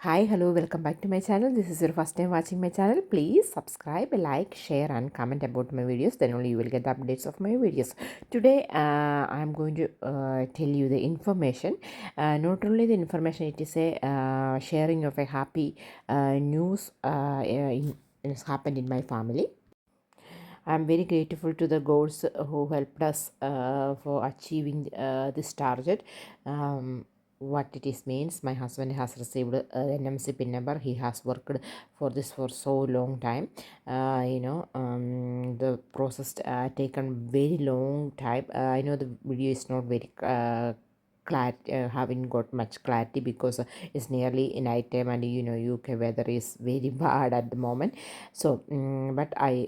Hi, hello, welcome back to my channel. This is your first time watching my channel. Please subscribe, like, share and comment about my videos. Then only you will get the updates of my videos. Today, I'm going to tell you the information. Not only the information, it is a sharing of a happy news has happened in my family. I'm very grateful to the gods who helped us for achieving this target. What it is means, my husband has received NMC pin number. He has worked for this for so long time. The process taken very long time. I know the video is not very haven't got much clarity because it's nearly night time, and UK weather is very bad at the moment. So but I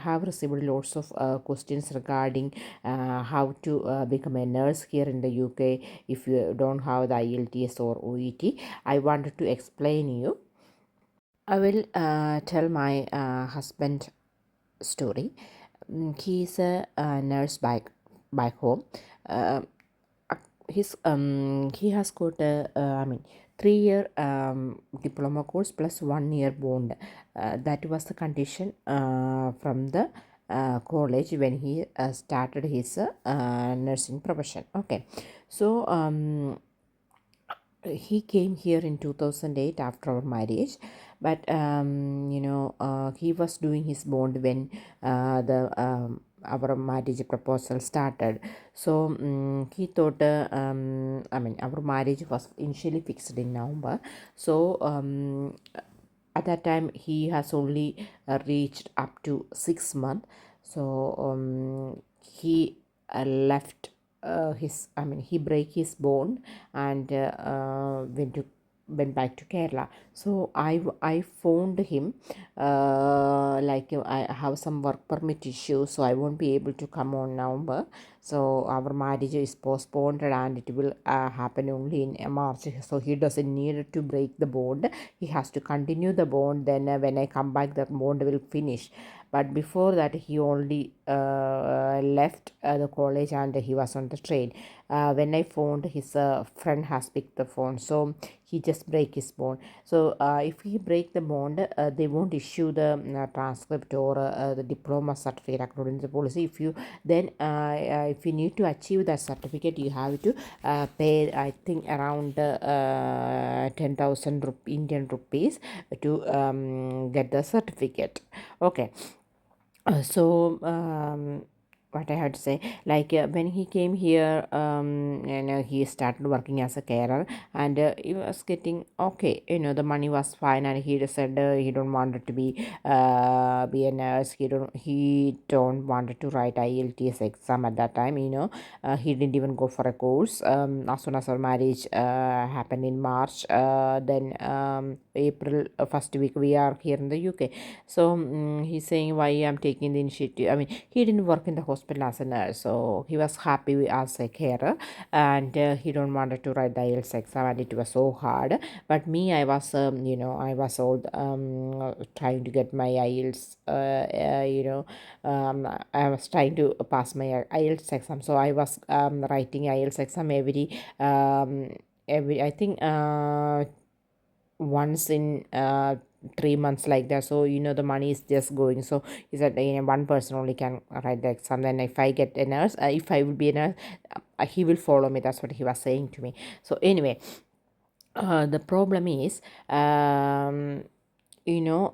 have received lots of questions regarding how to become a nurse here in the UK if you don't have the IELTS or OET. I wanted to explain you. I will tell my husband story. He is a nurse back home. Uh, he has got a 3-year diploma course plus 1-year bond. That was the condition from the college when he started his nursing profession. Okay, so he came here in 2008 after our marriage, but he was doing his bond when the our marriage proposal started. So he thought our marriage was initially fixed in November. So at that time he has only reached up to 6 months. So he left he break his bone and went back to Kerala. So I phoned him I have some work permit issues, so I won't be able to come on November. So our marriage is postponed and it will happen only in March. So he doesn't need to break the bond. He has to continue the bond. Then when I come back, the bond will finish. But before that, he only left the college and he was on the train. When I phoned, his friend has picked the phone, so he just break his bond. So if he break the bond, they won't issue the transcript or the diploma certificate according to the policy. If you need to achieve that certificate, you have to pay, I think, around 10,000 Indian rupees to get the certificate. Okay. What I had to say, when he came here, he started working as a carer, and he was getting okay. The money was fine, and he said he don't want to be a nurse. He don't wanted to write IELTS exam at that time. He didn't even go for a course. As soon as our marriage happened in March, then April first week we are here in the UK. So he's saying why I'm taking the initiative. He didn't work in the hospital as a nurse, so he was happy as a carer, and he don't wanted to write the IELTS exam, and it was so hard. But me, I was all trying to get my IELTS. I was trying to pass my IELTS exam, so I was writing IELTS exam every I think once in 3 months like that. So the money is just going. So he said one person only can write the exam. Then if I get a nurse, if I will be a nurse, he will follow me. That's what he was saying to me. So anyway, the problem is you know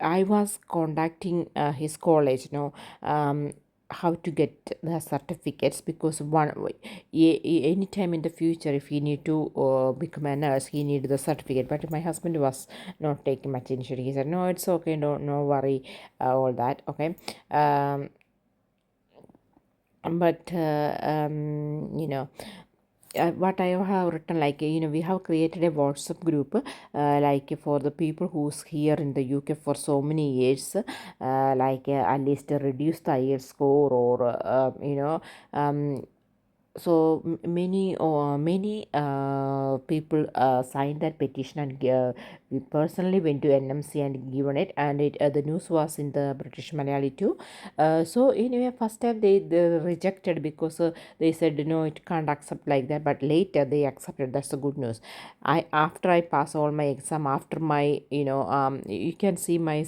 I was contacting his college, how to get the certificates, because anytime in the future, if he need to become a nurse, he need the certificate. But my husband was not taking much initiative. He said, no, it's okay, don't no worry, all that. Okay. But what I have written, we have created a WhatsApp group, for the people who's here in the UK for so many years, at least reduce the IELTS score, or so many people signed that petition, and we personally went to NMC and given it, and the news was in the British Malayali too. So anyway, first time they rejected because they said no, it can't accept like that, but later they accepted. That's the good news. After I pass all my exam, after my you can see my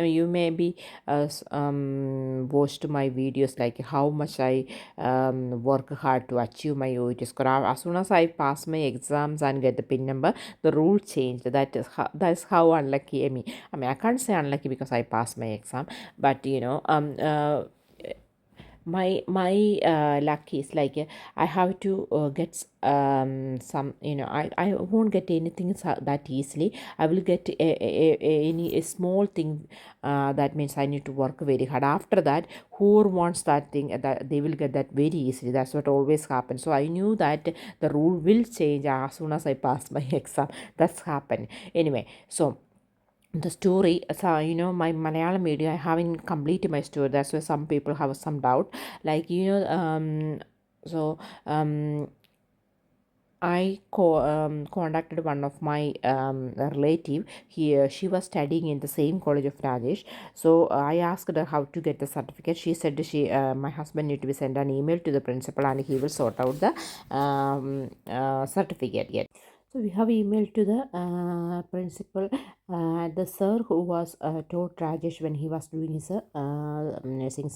you may be watched my videos, like how much I work hard to achieve my OET score. As soon as I pass my exams and get the PIN number, the rule changed. That's how unlucky I can't say unlucky because I passed my exam, but my luck is like I have to get some, I won't get anything that easily. I will get a small thing, that means I need to work very hard. After that, whoever wants that thing, that they will get that very easily. That's what always happens. So I knew that the rule will change as soon as I pass my exam. That's happened anyway. So the story, so my Malayalam media, I haven't completed my story. That's why some people have some doubt, like so I contacted one of my relative here. She was studying in the same college of Rajesh. So I asked her how to get the certificate. She said my husband need to be send an email to the principal and he will sort out the certificate. Yet. So we have emailed to the principal, the sir who was taught Rajesh when he was doing his nursing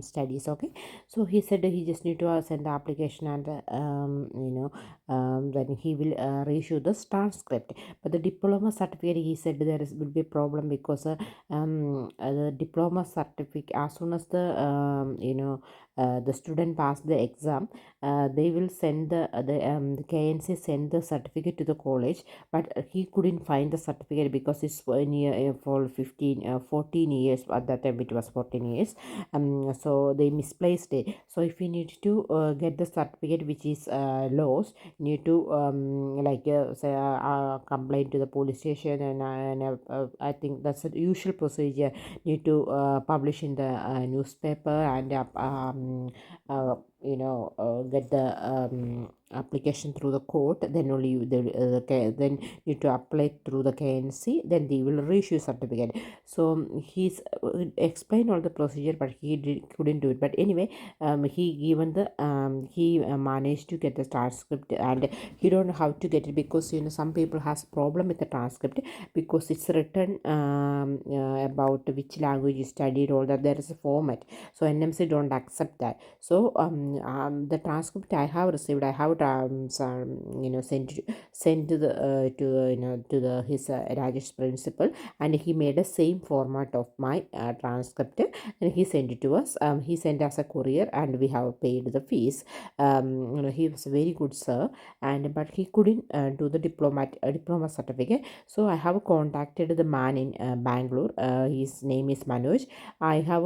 studies. Okay, so he said he just need to send the application, and then he will reissue the transcript. But the diploma certificate, he said will be a problem because the diploma certificate, as soon as the student pass the exam, they will send the KNC send the certificate to the college, but he couldn't find the certificate because it's for 14 years. At that time it was 14 years, so they misplaced it. So if you need to get the certificate which is lost, need to say complain to the police station, and I think that's the usual procedure. Need to publish in the newspaper, and get the application through the court. Then only then need to apply through the KNC, then they will reissue certificate. So he's explained all the procedure, but couldn't do it. But anyway, he managed to get the transcript, and he don't know how to get it because some people has problem with the transcript because it's written about which language you studied, all that. There is a format, so NMC don't accept that. So the transcript I have received, I have sent to the to the his Rajesh principal, and he made the same format of my transcript, and he sent it to us. He sent us a courier, and we have paid the fees. He was a very good sir, and but he couldn't do the diploma certificate. So I have contacted the man in Bangalore. His name is Manoj. I have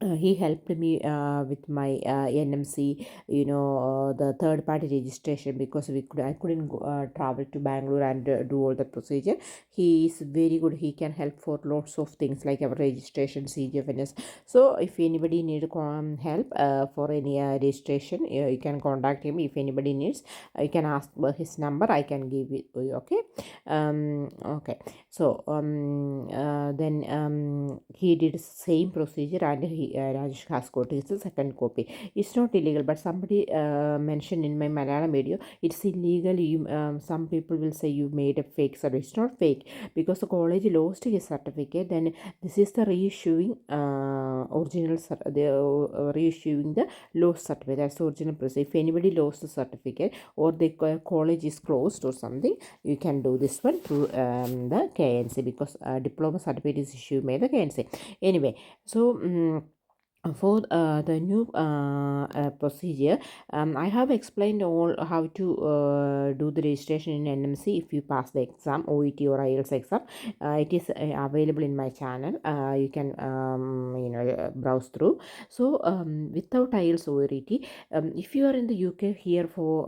he helped me with my NMC, the third party registration, because I couldn't travel to Bangalore and do all the procedure. He is very good. He can help for lots of things like our registration, CGFNS. So if anybody need help for any registration, you can contact him. If anybody needs, you can ask his number. I can give it to you. Okay. Okay. So then he did same procedure, and Rajesh has got his second copy. It's not illegal, but somebody mentioned in my Malayalam video, it's illegal. Some people will say you made a fake certificate. It's not fake because the college lost his certificate. Then this is the reissuing reissuing the lost certificate. That's the original process. If anybody lost the certificate or the college is closed or something, you can do this one through the KNC, because diploma certificate is issued by the KNC. Anyway, so for the new procedure, I have explained all how to do the registration in NMC. If you pass the exam, OET or IELTS exam, it is available in my channel. You can browse through. So without IELTS or OET, if you are in the UK here for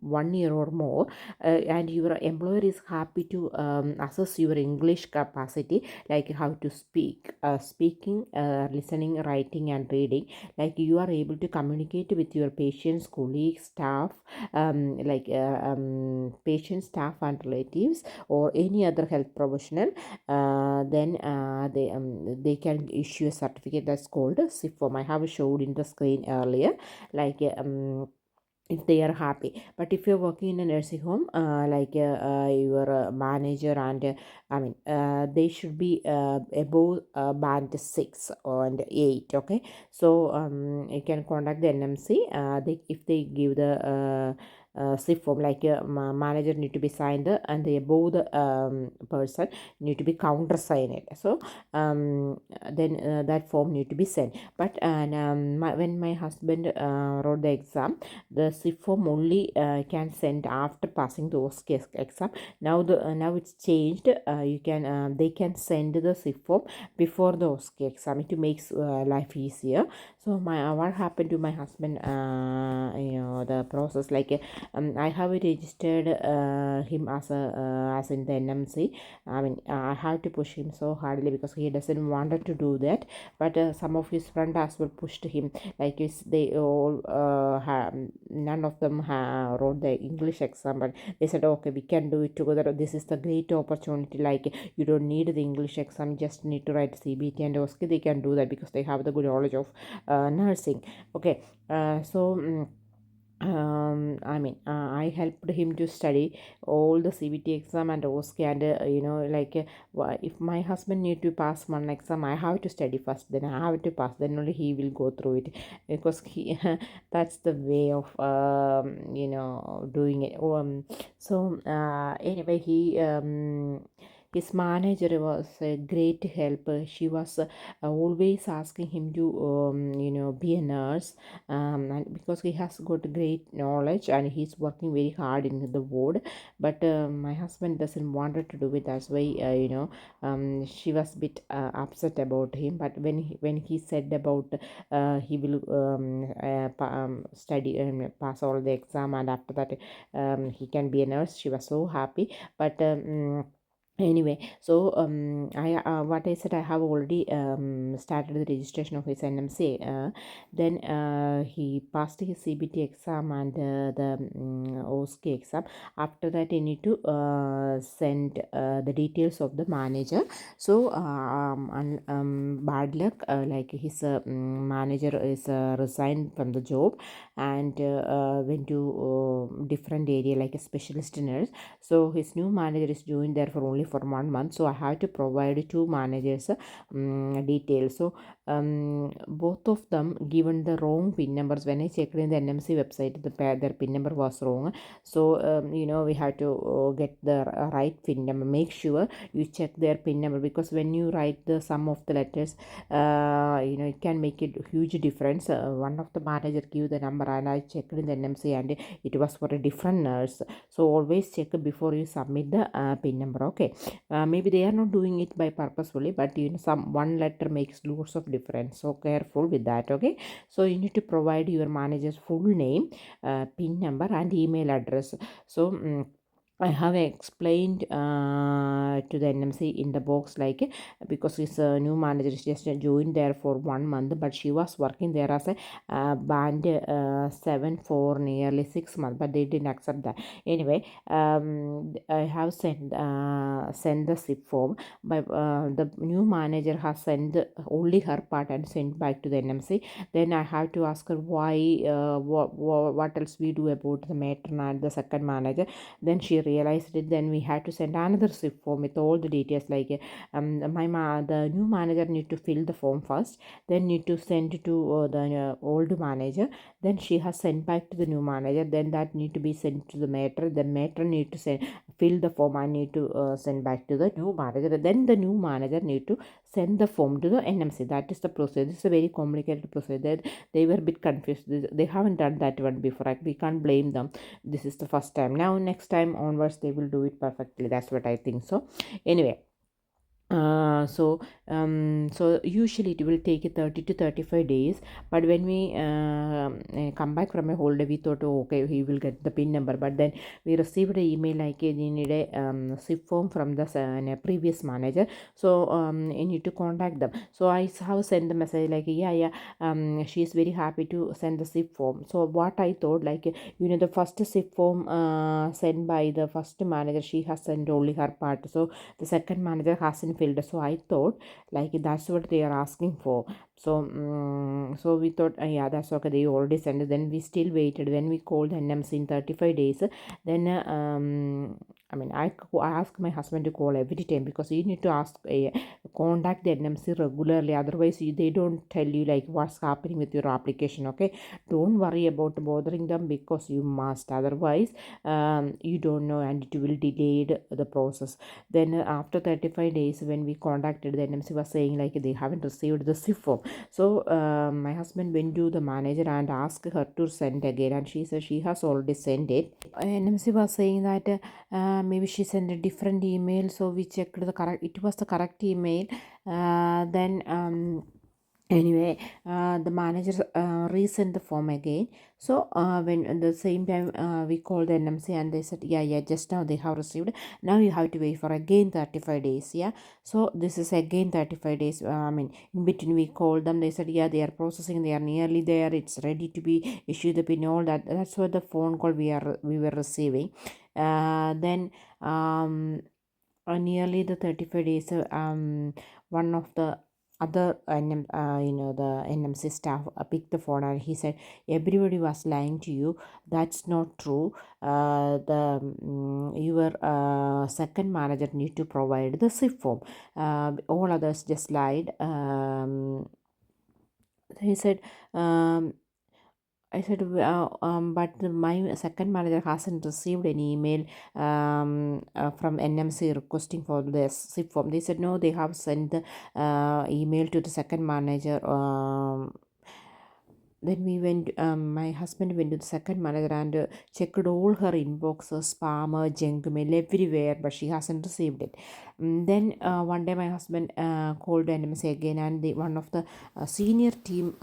1 year or more, and your employer is happy to assess your English capacity, like how to speak, speaking, listening, writing, writing and reading. Like you are able to communicate with your patients, colleagues, staff, patients, staff and relatives, or any other health professional. Then they can issue a certificate that's called a SIP form. I have showed in the screen earlier, like if they are happy. But if you're working in a nursing home, your manager and they should be above band 6 and 8. Okay, so you can contact the NMC. If they give the SIP form, like manager need to be signed, and the above the person need to be countersigned. So then that form need to be sent. But when my husband wrote the exam, the SIP form only can send after passing the OSCE exam. Now it's changed. You can They can send the SIP form before the OSCE exam. It makes life easier. So what happened to my husband? The process, like I have registered him as in the NMC. I have to push him so hardly because he doesn't wanted to do that. But some of his friends as well pushed him. Like they all none of them wrote the English exam, but they said, okay, we can do it together. This is the great opportunity. Like you don't need the English exam, just need to write CBT and OSCE. They can do that because they have the good knowledge of nursing. Okay, I helped him to study all the CBT exam and OSCE, and if my husband need to pass one exam, I have to study first, then I have to pass, then only he will go through it, because he that's the way of doing it. Anyway, his manager was a great help. She was always asking him to be a nurse, and because he has got great knowledge and he's working very hard in the ward. But my husband doesn't wanted to do it. That's why she was a bit upset about him. But when he said about he will study and pass all the exam, and after that he can be a nurse, she was so happy. But anyway, so I what I said, I have already started the registration of his NMC. Then he passed his CBT exam and the OSCE exam. After that, he need to send the details of the manager. So bad luck, like his manager is resigned from the job and went to different area like a specialist nurse. So his new manager is doing there for only for 1 month. So I have to provide two managers details. So both of them given the wrong pin numbers. When I checked in the NMC website, their pin number was wrong. So we have to get the right pin number. Make sure you check their pin number, because when you write the sum of the letters, it can make a huge difference. One of the manager gave the number and I checked in the NMC and it was for a different nurse. So always check before you submit the pin number. Okay, maybe they are not doing it by purposefully, but some one letter makes lots of difference, so careful with that. Okay, so you need to provide your manager's full name, pin number and email address. So I have explained to the NMC in the box, like because his new manager is just joined there for 1 month, but she was working there as a band 7 for nearly 6 months, but they didn't accept that. Anyway, I have sent the SIP form, but the new manager has sent only her part and sent back to the NMC. Then I have to ask her why, what else we do about the matron and the second manager. Then she realized it. Then we had to send another SIP form with all the details, like the new manager need to fill the form first, then need to send it to the old manager. Then she has sent back to the new manager, then that need to be sent to the matron. The matron need to fill the form and need to send back to the new manager. Then the new manager need to send the form to the NMC. That is the process. This is a very complicated process. They were a bit confused. They haven't done that one before. We can't blame them. This is the first time. Now next time onwards they will do it perfectly. That's what I think. So anyway, So usually it will take 30 to 35 days, but when we come back from a holiday, we thought, oh, okay, he will get the pin number, but then we received an email like you need a SIP form from the previous manager, so you need to contact them. So I have sent the message like, yeah, she is very happy to send the SIP form. So what I thought, like, the first SIP form sent by the first manager, she has sent only her part, so the second manager hasn't filled. So I thought like that's what they are asking for. So we thought, yeah, that's okay, they already sent it. Then we still waited. When we called NMC in 35 days, then I asked my husband to call every time, because you need to contact the NMC regularly, otherwise they don't tell you like what's happening with your application. Okay, don't worry about bothering them, because you must, otherwise you don't know, and it will delay the process. Then after 35 days, when we contacted, the NMC was saying like they haven't received the SIF form. So my husband went to the manager and asked her to send again, and she said she has already sent it. NMC was saying that maybe she sent a different email, so we checked the correct, it was the correct email. Then anyway, the manager resent the form again. So when at the same time we called the NMC, and they said, yeah, just now they have received, now you have to wait for again 35 days. Yeah, so this is again 35 days. In between we called them, they said, yeah, they are processing, they are nearly there, it's ready to be issued the pin, all that. That's what the phone call we were receiving. Then nearly the 35 days, one of the other the NMC staff picked the phone, and he said everybody was lying to you, that's not true. The your second manager need to provide the SIP form. All others just lied. He said, I said, but my second manager hasn't received any email from NMC requesting for the SIP form. They said, no, they have sent the email to the second manager. Then my husband went to the second manager and checked all her inboxes, spam, junk mail, everywhere, but she hasn't received it. Then one day my husband called NMC again, and one of the senior team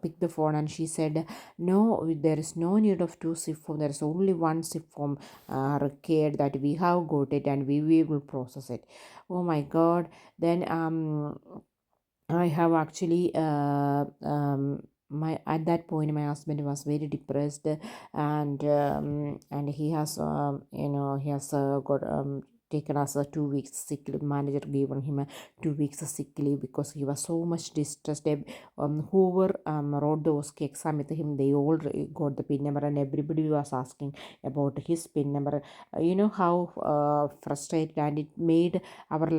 picked the phone, and she said, no, there is no need of two SIP form, there is only one SIP form required, that we have got it, and we will process it. Oh my God. Then I have actually my at that point my husband was very depressed, and he has he has got taken as a 2 weeks sick leave. Manager given him a 2 weeks sick leave because he was so much distressed. Whoever wrote the OSCE exam with him, they all got the pin number, and everybody was asking about his pin number. You know how frustrated, and it made our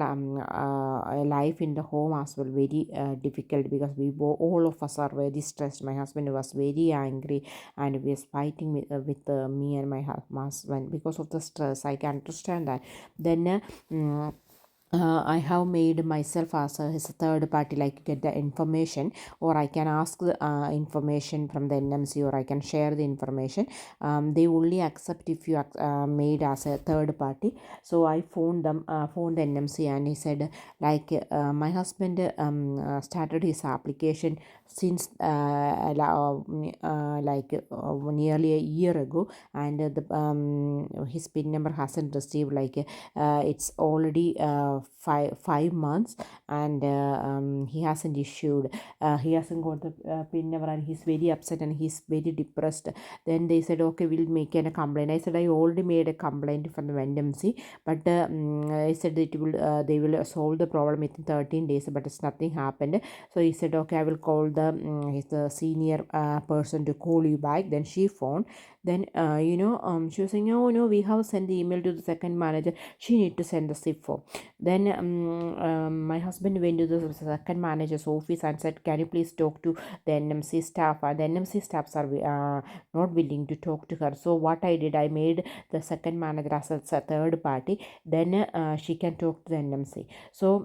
life in the home as well very difficult, because all of us are very stressed. My husband was very angry, and we was fighting with me and my husband because of the stress. I can understand that. Then I have made myself as his third party, like get the information, or I can ask the information from the NMC, or I can share the information. They only accept if you made as a third party. So I phoned the NMC, and he said like my husband started his application since nearly a year ago, and his PIN number hasn't received, like it's already 5 months, and he hasn't issued, he hasn't got the PIN number, and he's very upset and he's very depressed. Then they said, okay, we'll make a complaint. I said, I already made a complaint from the NMC, but I said they will solve the problem within 13 days, but it's nothing happened. So he said, okay, I will call the senior person to call you back. Then she phoned. Then she was saying, oh no, we have sent the email to the second manager, she need to send the SIP form. Then my husband went to the second manager's office and said, can you please talk to the NMC staff? The NMC staffs are not willing to talk to her. So what I did, I made the second manager as a third party. Then she can talk to the NMC. So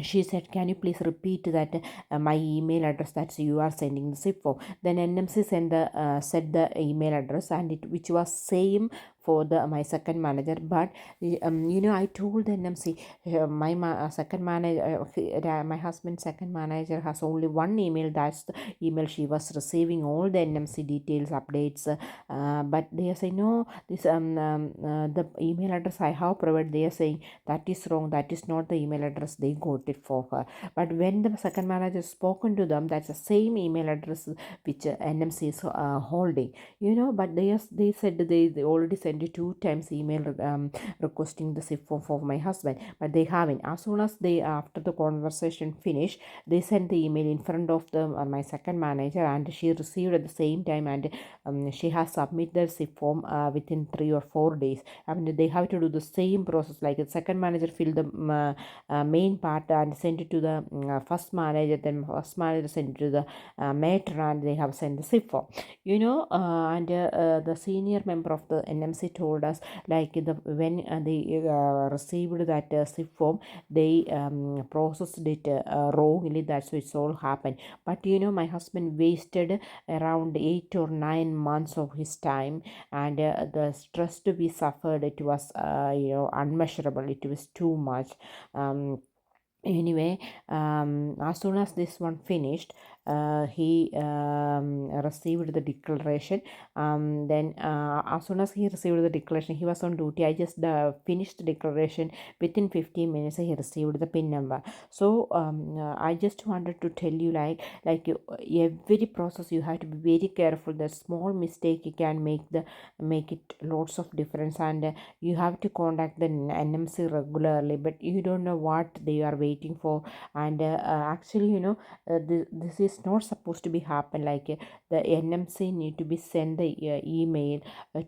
she said, can you please repeat that my email address that you are sending the SIP form? Then NMC said the email address, and which was same for my second manager. But I told the NMC, my second manager, my husband's second manager has only one email. That's the email she was receiving all the NMC details, updates. But they are saying no, this the email address I have provided, they are saying that is wrong, that is not the email address they got it for her. But when the second manager spoken to them, that's the same email address which NMC is holding, but they said they already sent it 2 times email requesting the SIP form for my husband, but they haven't. As soon as they, after the conversation finished, they sent the email in front of the my second manager, and she received at the same time, and she has submitted the SIP form within 3 or 4 days. I mean, they have to do the same process, like the second manager filled the main part and sent it to the first manager, then first manager sent it to the matron, and they have sent the SIP form, and the senior member of the NMC told us, like when they received that SIP form, they processed it wrongly. That's why it's all happened. But my husband wasted around 8 or 9 months of his time, and the stress to be suffered, it was unmeasurable. It was too much. Anyway, as soon as this one finished, he received the declaration. Then as soon as he received the declaration, he was on duty. I just finished the declaration. Within 15 minutes he received the PIN number. So I just wanted to tell you, every process you have to be very careful. The small mistake you can make it lots of difference, and you have to contact the NMC regularly, but you don't know what they are waiting for. And actually, this is not supposed to be happen. The NMC need to be send the email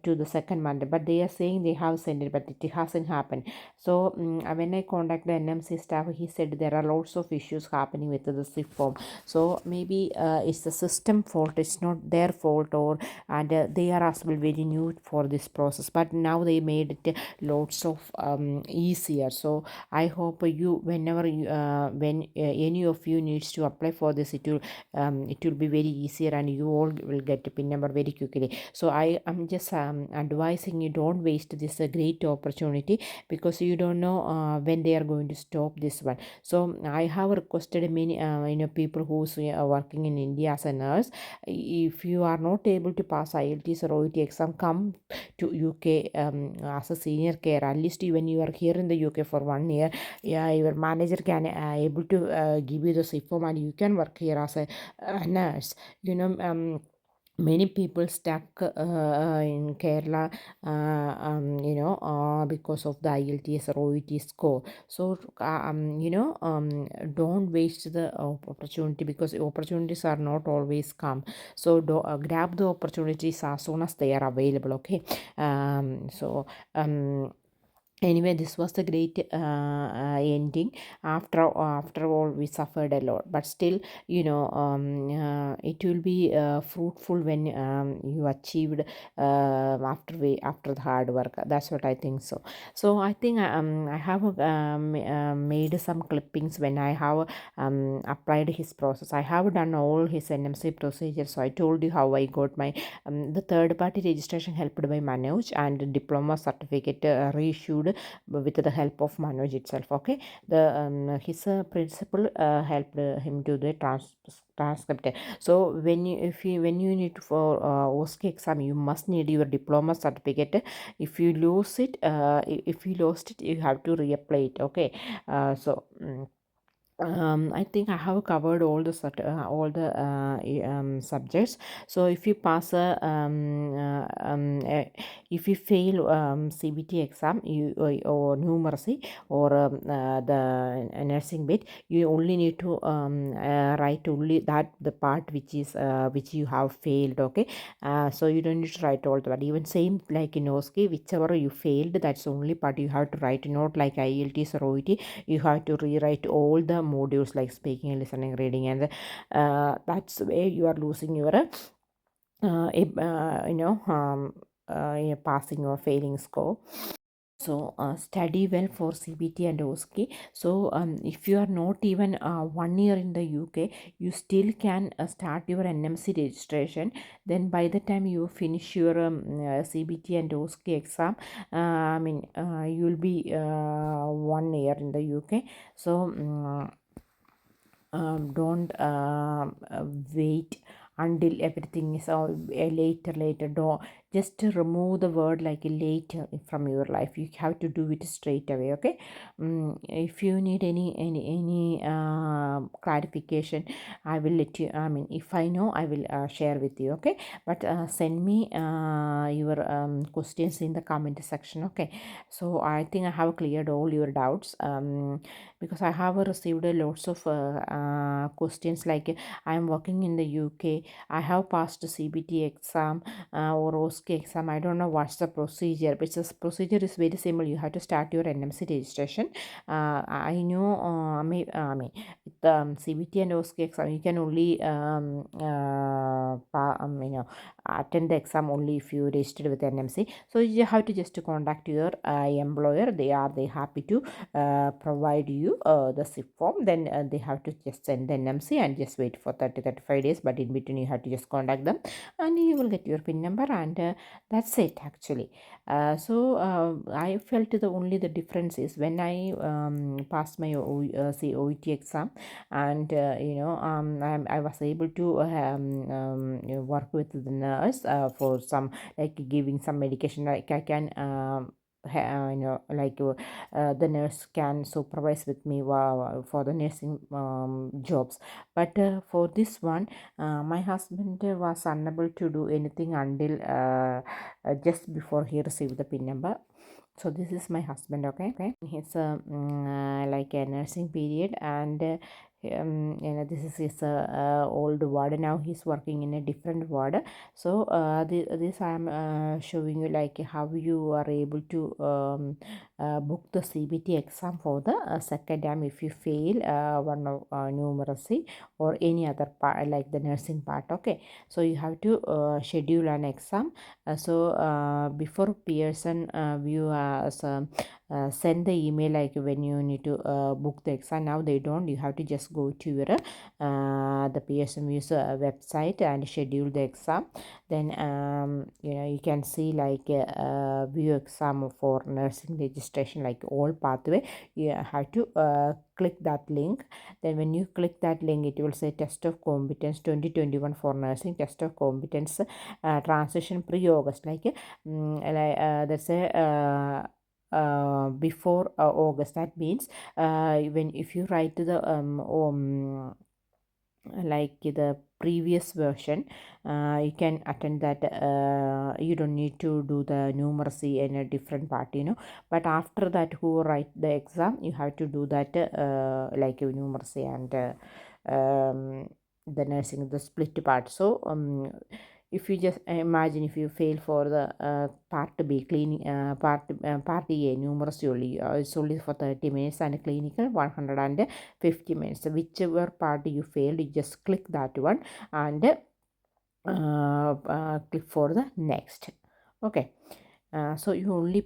to the second Monday, but they are saying they have sent it, but it hasn't happened. So when I contact the NMC staff, he said there are lots of issues happening with the SIP form. So maybe it's the system fault, it's not their fault, or and they are as well very new for this process, but now they made it lots of easier. So I hope you, whenever you when any of you needs to apply for this, it will be very easier, and you all will get a PIN number very quickly. So I am just advising you, don't waste this great opportunity, because you don't know when they are going to stop this one. So I have requested many people who's working in India as a nurse, if you are not able to pass IELTS or OET exam, come to UK as a senior care. At least when you are here in the UK for 1 year, yeah, your manager can able to give you the SIP form, and you can work here as a nurse. Many people stuck in Kerala, because of the IELTS or OET score. So, don't waste the opportunity, because opportunities are not always come. So, grab the opportunities as soon as they are available, okay? So, anyway, this was the great ending. After all, we suffered a lot, but still, it will be fruitful when you achieved after the hard work. That's what I think. So I think I have made some clippings when I have applied his process. I have done all his NMC procedures. So I told you how I got my the third party registration helped by Manoj, and diploma certificate reissued with the help of Manoj itself. Okay, the his principal helped him to the transcript. So when you need for OSCE exam, you must need your diploma certificate. If you lose it, if you lost it, you have to reapply it. Okay, I think I have covered all the subjects. So if you pass if you fail CBT exam, or numeracy, or the nursing bit, you only need to write only that the part which you have failed. Okay, so you don't need to write all that. Even same like in OSCE, whichever you failed, that's the only part you have to write. Not like IELTS or OET, you have to rewrite all the modules like speaking, listening, reading, and that's where you are losing your passing or failing score. So study well for CBT and OSCE. So if you are not even 1 year in the UK, you still can start your NMC registration. Then by the time you finish your CBT and OSCE exam, you will be 1 year in the UK. So don't wait until everything is all later. Don't just remove the word like later from your life. You have to do it straight away. Okay. If you need any clarification, I will let you, if I know, I will share with you. Okay. But send me your questions in the comment section. Okay. So I think I have cleared all your doubts, because I have received lots of questions like, I am working in the UK, I have passed CBT exam or OSCE exam, I don't know what's the procedure. But the procedure is very simple. You have to start your NMC registration. I know, with the CBT and OSCE exam, you can only attend the exam only if you registered with NMC. So you have to just contact your employer. They happy to provide you the SIP form. Then they have to just send the NMC and just wait for 30-35 days. But in between, you have to just contact them and you will get your PIN number, and that's it actually. I felt the difference is when I passed my OET exam, and I was able to work with the nurse for some, like giving some medication, like I can the nurse can supervise with me for the nursing jobs. But for this one, my husband was unable to do anything until just before he received the PIN number. So this is my husband. Okay. He's like a nursing period, and this is his old ward. Now he's working in a different ward. So this I am showing you like how you are able to book the CBT exam for the second time if you fail one of numeracy or any other part like the nursing part. Okay, so you have to schedule an exam. Before Pearson view send the email like when you need to book the exam. Now they don't. You have to just go to your the Pearson View's website and schedule the exam. Then you can see like view exam for nursing registration, like all pathway. You have to click that link. Then when you click that link, it will say test of competence 2021 for nursing, test of competence transition pre-August, that's a before August. That means when if you write the like the previous version, you can attend that. You don't need to do the numeracy in a different part, but after that who write the exam, you have to do that like numeracy and the nursing, the split part. So if you just imagine, if you fail for the part B cleaning, part A numeracy only, it's only for 30 minutes, and clinical 150 minutes. Whichever part you failed, you just click that one and click for the next. Okay. So you only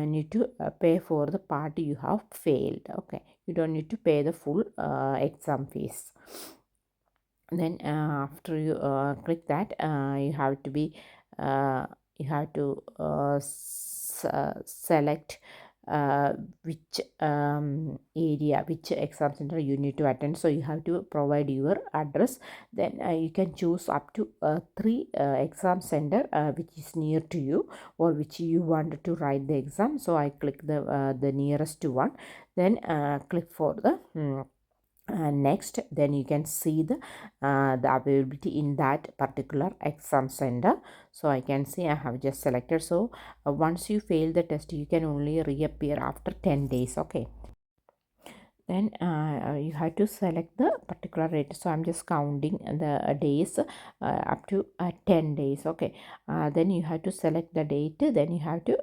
need to pay for the part you have failed. Okay, you don't need to pay the full exam fees. Then after you click that, you have to be select which area, which exam center you need to attend. So you have to provide your address. Then you can choose up to 3 exam center which is near to you, or which you want to write the exam. So I click the nearest one. Then click for the next. Then you can see the availability in that particular exam center. So I can see I have just selected. So once you fail the test, you can only reappear after 10 days. Okay. then you have to select the particular rate. So I'm just counting the days up to 10 days. Okay, then you have to select the date, then you have to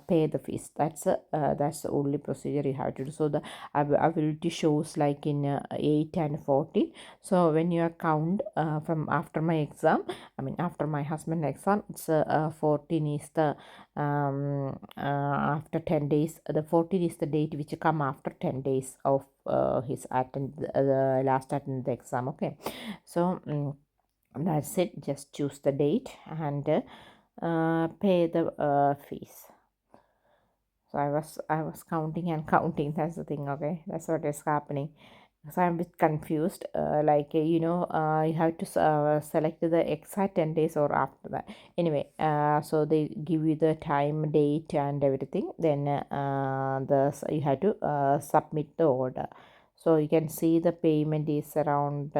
pay the fees. That's the only procedure you have to do. So the ability shows like in 8 and 14. So when you count from after my exam, I mean after my husband exam, it's 14 is the after 10 days. The 14 is the date which come after 10 days of his the last attend the exam. Okay, so that's it. Just choose the date and pay the fees. So I was counting and counting. That's the thing. Okay, that's what is happening. So I'm a bit confused. You have to select the exact 10 days or after that. Anyway, so they give you the time, date, and everything. Then you have to submit the order. So you can see the payment is around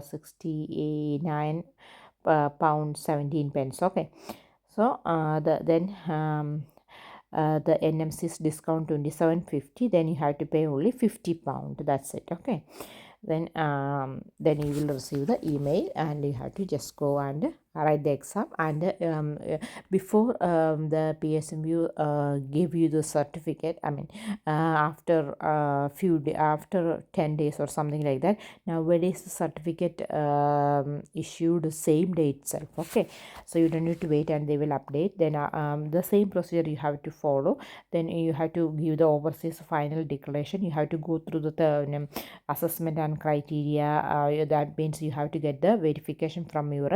69 pound 17 pence. Okay, so the NMC's discount 27.50, then you have to pay only £50. That's it. Okay, then you will receive the email and you have to just go and write the exam. And before the PSMU give you the certificate, I mean after after 10 days or something like that, nowadays the certificate issued same day itself. Okay, so you don't need to wait and they will update. Then the same procedure you have to follow. Then you have to give the overseas final declaration. You have to go through the assessment and criteria. That means you have to get the verification from your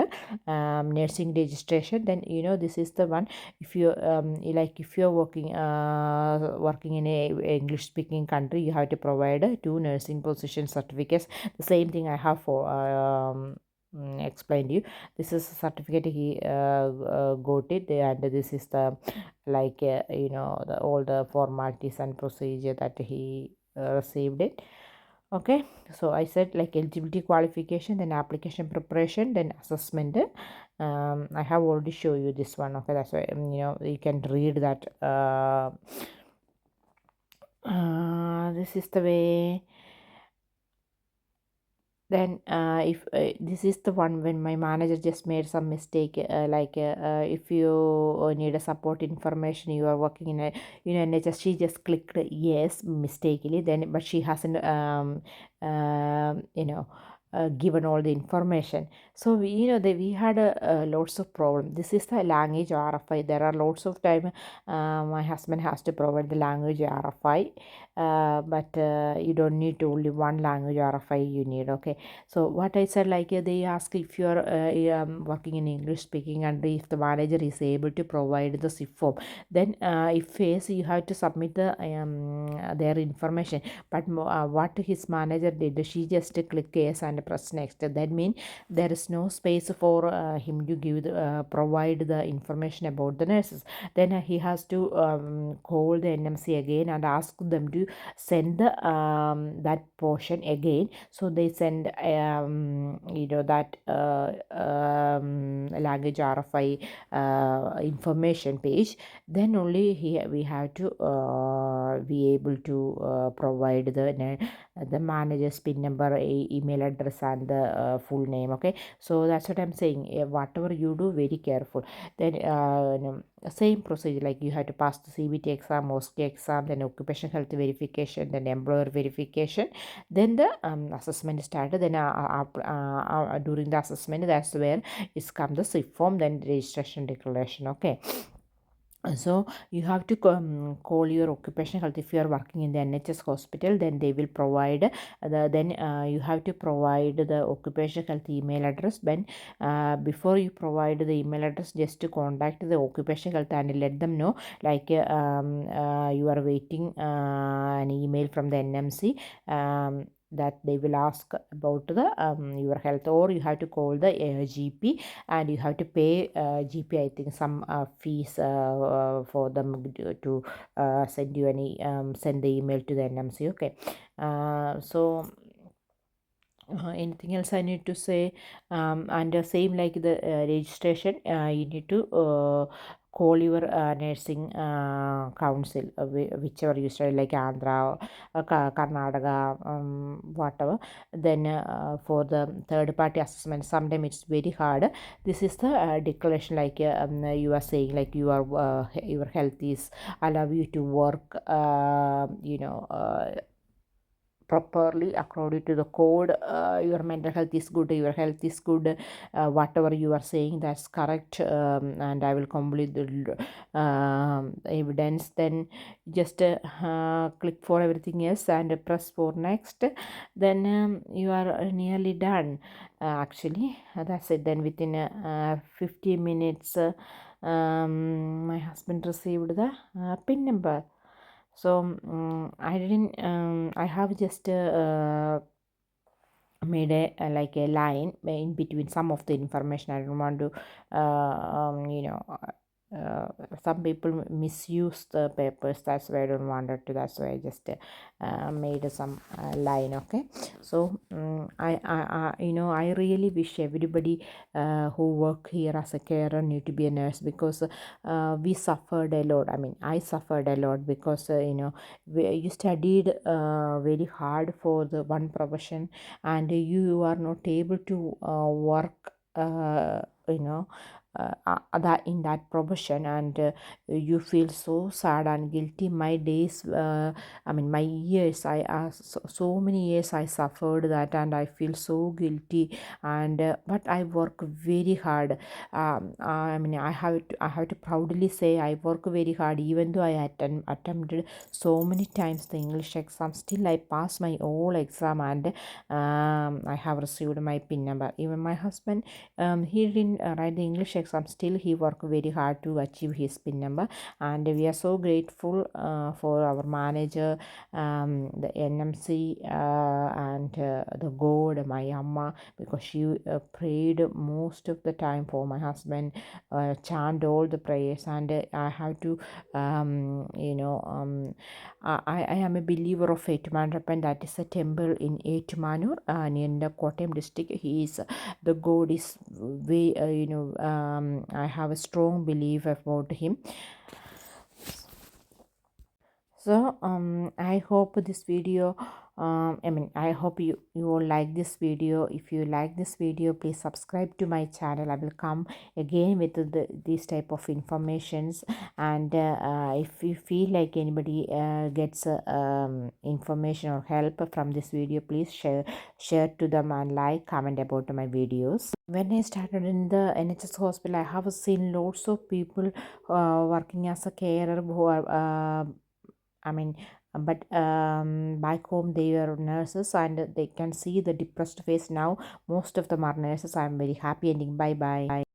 nursing registration. Then this is the one. If you if you're working in a English speaking country, you have to provide 2 nursing position certificates. The same thing I have for explained you. This is a certificate he got it, and this is the all the formalities and procedure that he received it. Okay, so I said like eligibility, qualification, then application preparation, then assessment. I have already shown you this one. Okay, that's why you can read that. This is the way. Then if this is the one when my manager just made some mistake, if you need a support information, you are working in a NHS, she just clicked yes mistakenly, then but she hasn't given all the information. So we had lots of problem. This is the language RFI. There are lots of time my husband has to provide the language RFI, but you don't need only one language RFI you need. Okay, so what I said, like they ask if you are working in English speaking country, if the manager is able to provide the SIF form, then if yes, you have to submit their information. But what his manager did, she just click yes and press next. That means there is no space for him to give provide the information about the nurses. Then he has to call the NMC again and ask them to send the that portion again. So they send that language RFI information page. Then only we have to be able to provide the manager's PIN number, email address, and the full name. Okay, so that's what I'm saying. Whatever you do, very careful. Then same procedure, like you have to pass the CBT exam, OSCE exam, then occupation health verification, then employer verification, then the assessment started. Then during the assessment, that's where it's come the SIF form, then registration declaration. Okay, so you have to call your occupational health. If you are working in the NHS hospital, then they will provide you have to provide the occupational health email address. Then before you provide the email address, just to contact the occupational health and let them know, like you are waiting an email from the NMC, that they will ask about the your health, or you have to call the GP and you have to pay GP, I think, some fees for them to send you send the email to the NMC. Okay, so anything else I need to say? And same like the registration, you need to call your nursing council, whichever you study, like Andhra, Karnataka, whatever. Then for the third party assessment, sometimes it's very hard. This is the declaration, like you are saying, like your health is allow you to work, properly according to the code. Your mental health is good, your health is good, whatever you are saying, that's correct, and I will complete the evidence. Then just click for everything else and press for next. Then you are nearly done. Actually, that's it. Then within 50 minutes, my husband received the pin number. So I didn't I have just made like a line in between some of the information. I don't want to uh, some people misuse the papers, that's why I don't want it to, that's why I just made some line. Okay, so I really wish everybody who work here as a carer need to be a nurse, because we suffered a lot. I mean, I suffered a lot, because you studied very hard for the one profession, and you are not able to work you know that in that profession, and you feel so sad and guilty. My days, I mean my years, so many years I suffered that, and I feel so guilty. And but I work very hard. I mean, I have to proudly say I work very hard, even though I attempted so many times the English exam. Still I passed my whole exam, and I have received my pin number. Even my husband, he didn't write the English exam, still he worked very hard to achieve his pin number. And we are so grateful for our manager, the NMC, and the God, my Amma, because she prayed most of the time for my husband, chant all the prayers. And I have to I am a believer of Etmanarapan. That is a temple in Etmanur, near the Kottayam district. He is the God is way, I have a strong belief about him. So I hope this video, I hope you all like this video. If you like this video, please subscribe to my channel. I will come again with these type of informations. And if you feel like anybody gets information or help from this video, please share to them, and like, comment about my videos. When I started in the NHS hospital, I have seen lots of people working as a carer who are I mean, but back home they were nurses, and they can see the depressed face. Now most of them are nurses. I'm very happy ending. Bye bye.